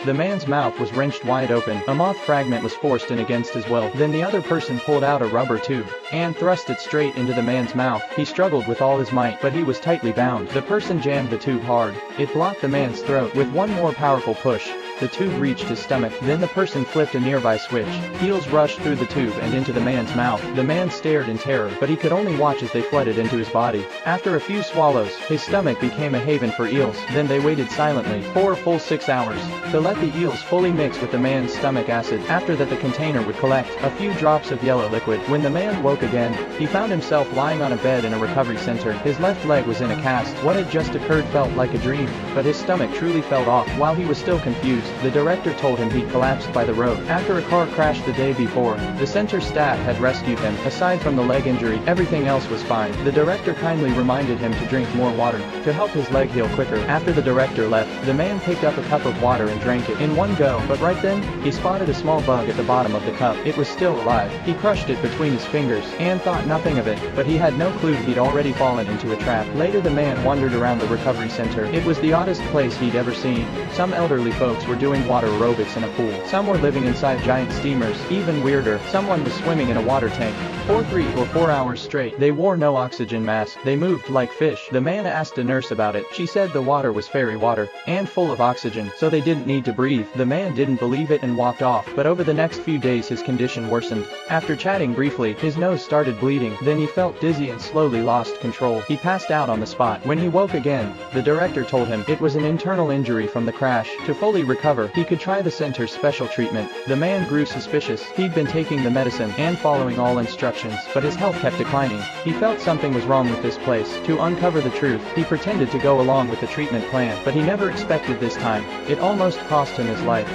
The man's mouth was wrenched wide open. A moth fragment was forced in against his will. Then the other person pulled out a rubber tube and thrust it straight into the man's mouth. He struggled with all his might, but he was tightly bound. The person jammed the tube hard. It blocked the man's throat. With one more powerful push, the tube reached his stomach. Then the person flipped a nearby switch. Heels rushed through the tube and into the man's mouth. The man stared in terror, but he could only watch as they flooded into his body. After a few swallows, his stomach became a haven for eels. Then they waited silently for a full 6 hours to let the eels fully mix with the man's stomach acid. After that, the container would collect a few drops of yellow liquid. When the man woke again, he found himself lying on a bed in a recovery center. His left leg was in a cast. What had just occurred felt like a dream, but his stomach truly fell off. While he was still confused, the director told him he'd collapsed by the road after a car crash the day before. The center staff had rescued him. Aside from the leg injury, everything else was fine. The director kindly reminded him to drink more water to help his leg heal quicker. After the director left, the man picked up a cup of water and drank it in one go, but right then, he spotted a small bug at the bottom of the cup. It was still alive. He crushed it between his fingers and thought nothing of it, but he had no clue he'd already fallen into a trap. Later, the man wandered around the recovery center. It was the oddest place he'd ever seen. Some elderly folks were doing water aerobics in a pool. Some were living inside giant steamers. Even weirder, someone was swimming in a water tank for 3 or 4 hours straight. They wore no oxygen mask. They moved like fish. The man asked a nurse about it. She said the water was fairy water and full of oxygen, so they didn't need to breathe. The man didn't believe it and walked off, but over the next few days his condition worsened. After chatting briefly, his nose started bleeding. Then he felt dizzy and slowly lost control. He passed out on the spot. When he woke again, the director told him it was an internal injury from the crash. To fully recover, he could try the center's special treatment. The man grew suspicious. He'd been taking the medicine and following all instructions, but his health kept declining. He felt something was wrong with this place. To uncover the truth, he pretended to go along with the treatment plan, but he never expected this time. It almost cost him his life.